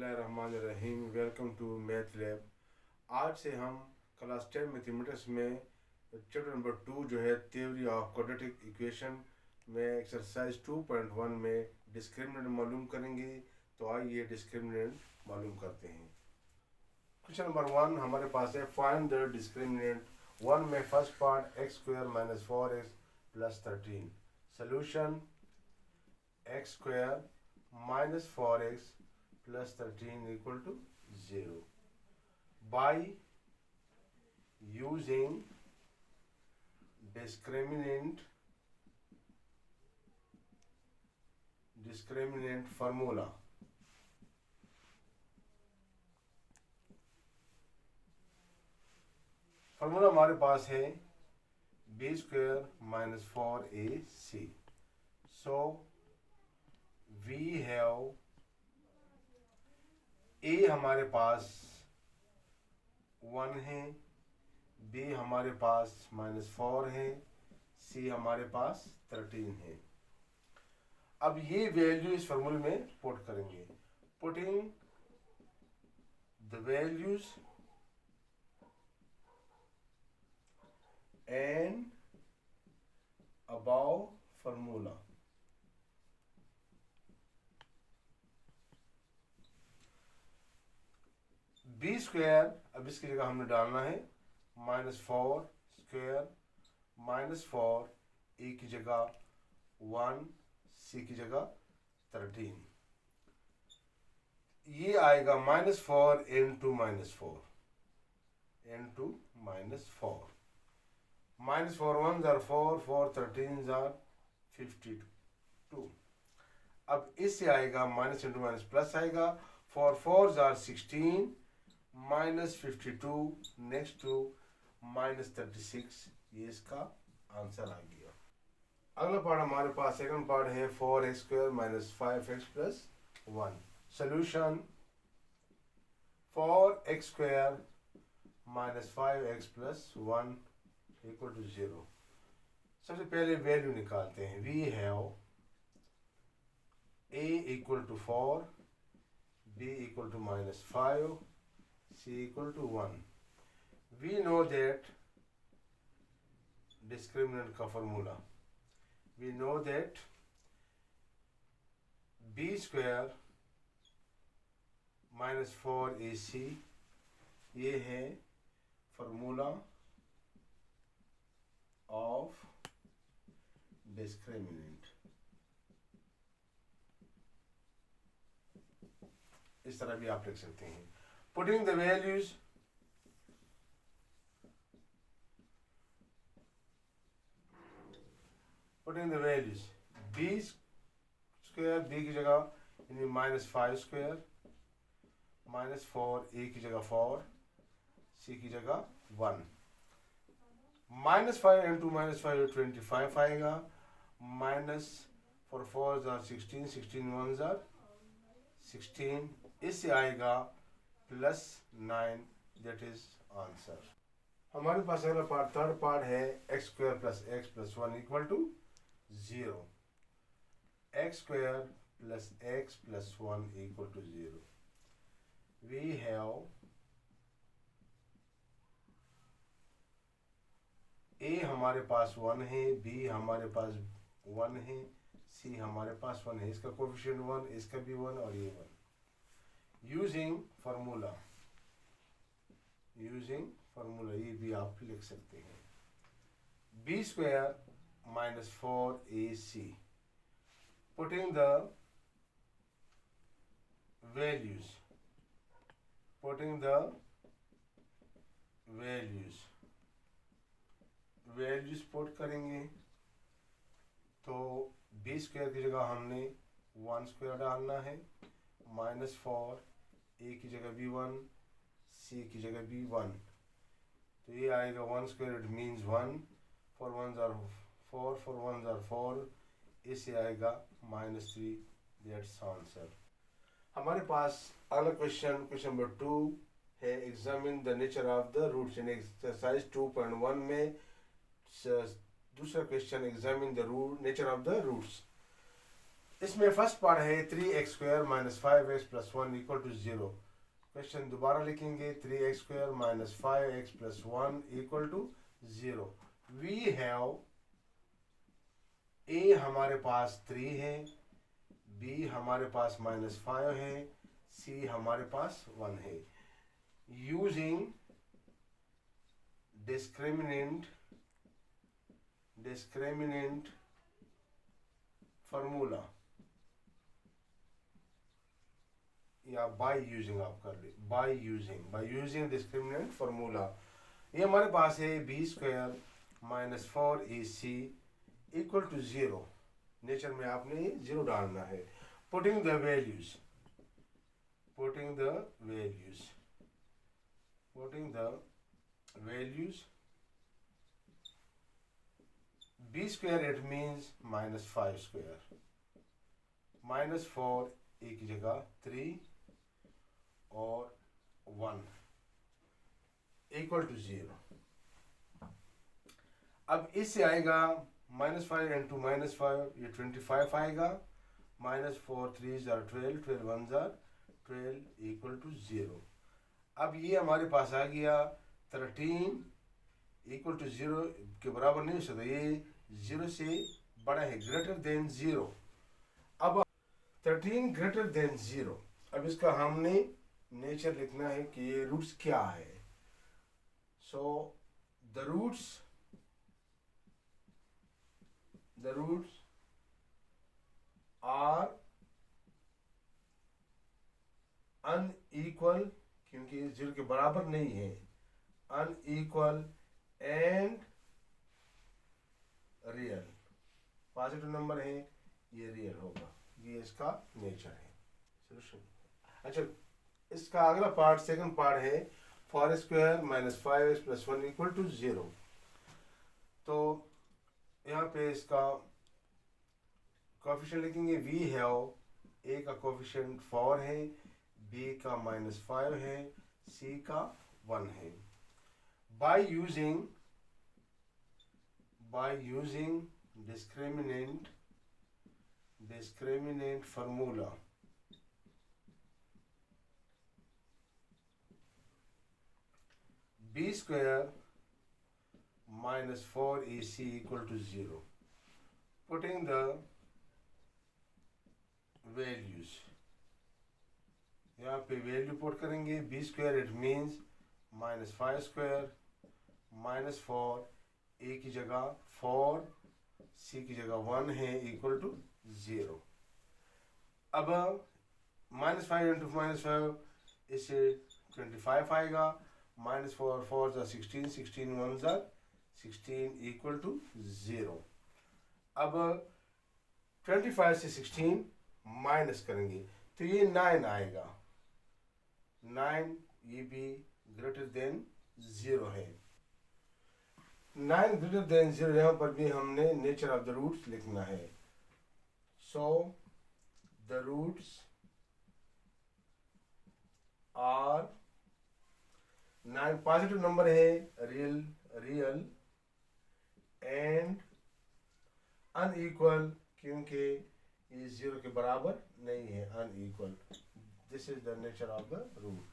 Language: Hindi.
बिस्मिल्लाहिर्रहमानिर्रहीम। Welcome to math lab. आज से हम क्लास 10 मैथमेटिक्स में चैप्टर नंबर 2 जो है थ्योरी ऑफ क्वाड्रेटिक इक्वेशन में एक्सरसाइज 2.1 में डिस्क्रिमिनेंट मालूम करेंगे। तो आइए डिस्क्रिमिनेंट मालूम करते हैं। क्वेश्चन नंबर 1 हमारे पास है फाइंड द डिस्क्रिमिनेंट। 1 में first part x square minus 4x plus 13। Solution x square minus 4x plus 13 equal to 0 by using discriminant formula। Formula हमारे पास है b square minus 4ac। So we have a हमारे पास 1 है, बी हमारे पास -4 है, सी हमारे पास 13 है। अब ये वैल्यू इस फॉर्मूले में पुट करेंगे। Putting the values and above formula. B square अब इसकी जगह हमने डालना है -4 स्क्वायर -4 ए की जगह 1 सी की जगह 13। ये आएगा -4 इंटू -4 इंटू -4। -4 1 जार 4 4 13 जार 52। अब इससे आएगा माइनस इंटू माइनस प्लस आएगा। 4 4 जार 16 -52 नेक्स्ट टू -36। ये इसका आंसर आ गया। अगला पार्ट हमारे पास सेकंड पार्ट है 4x square minus 5x plus 1। Solution 4x square minus 5x plus 1 equal to 0। सबसे पहले वैल्यू निकालते हैं। We have a equal to 4, b equal to -5, c equal to 1। We know that discriminant का formula, we know that b square minus 4ac ये है formula of discriminant। इस तरह भी आप लिख सकते हैं। Putting the values b square b की जगह यानी -5 स्क्वायर -4 a की जगह 4 c की जगह 1। -5 इंटू -5 25 आएगा। -4 4 जार 16 16 1 जार 16। इससे आएगा +9। That is answer. हमारे पास अगला पार्ट थर्ड पार्ट है x square plus x plus 1 equal to 0। X square plus x plus 1 equal to 0। We have a हमारे पास 1 है, बी हमारे पास 1 है, सी हमारे पास 1 है। इसका कोएफिशिएंट 1, इसका भी 1 और ये 1। यूजिंग फार्मूला ये भी आप लिख सकते हैं। B square minus 4ac। Putting the values put करेंगे। तो बी स्क्वायर की जगह हमने 1 स्क्वायर डालना है, -4 ए की जगह भी 1, सी की जगह भी 1। तो ये आएगा 1 स्क्वायर इट मीन्स 1। 4 1 जार 4 4 1 जार 4। इससे आएगा -3। That's answer. हमारे पास अगला क्वेश्चन नंबर 2 है examine the nature of the roots. In exercise 2.1 में दूसरा question examine the nature of the roots. इसमें फर्स्ट पार्ट है 3x² minus 5x plus 1 equal to 0। Question दोबारा लिखेंगे 3x² minus 5x plus 1 equal to 0। We have a हमारे पास 3 है, बी हमारे पास माइनस 5 है, सी हमारे पास 1 है। यूजिंग डिस्क्रिमिनेंट फार्मूला या बाय यूजिंग, आप कर ले बाय यूजिंग डिस्क्रिमिनेंट फार्मूला। ये हमारे पास है b² minus 4ac equal to 0। Nature में आपने 0 डालना है। Putting the values b² it means minus 5², minus 4 एक की जगह 3 और 1 इक्वल टू 0। अब इससे आएगा माइनस 5 इंटू माइनस 5, ये 25 आएगा। माइनस 4 3 जार 12, 12 1 जार 12 इक्वल टू 0। अब ये हमारे पास आ गया 13 इक्वल टू 0 के बराबर नहीं हो सकता, ये 0 से बड़ा है, ग्रेटर देन 0। अब 13 ग्रेटर देन 0। अब इसका हमने नेचर लिखना है कि ये रूट्स क्या है। So the roots are unequal, क्योंकि 0 के बराबर नहीं है, unequal and real. Positive number है, ये रियल होगा, ये इसका नेचर है। सोल्यूशन। अच्छा, इसका अगला पार्ट, सेकंड पार्ट है 4² minus 5x plus 1 equal to 0। तो यहाँ पे इसका कोफिशिएंट लिखेंगे। वी हैव ए का कोफिशिएंट 4 है, बी का माइनस 5 है, सी का 1 है। By using discriminant formula, b² minus 4ac equal to 0. Putting the values, यहाँ पे वैल्यू पुट करेंगे। b² it means minus 5² minus 4, a की जगह 4, c की जगह 1 है, इक्वल टू 0। अब माइनस 5 इंटू माइनस 5, इससे 25 आएगा। माइनस 4 4 ज़ा 16, 16 1 ज़ा 16 इक्वल टू 0। अब 25 से 16 माइनस करेंगे तो ये 9 आएगा। 9 ये भी ग्रेटर देन 0 है। 9 ग्रेटर देन 0, यहाँ पर भी हमने नेचर ऑफ द रूट्स लिखना है। So the roots are 9 positive number है, रियल एंड अनइक्वल, क्योंकि ये 0 के बराबर नहीं है, unequal. This is the nature of the root.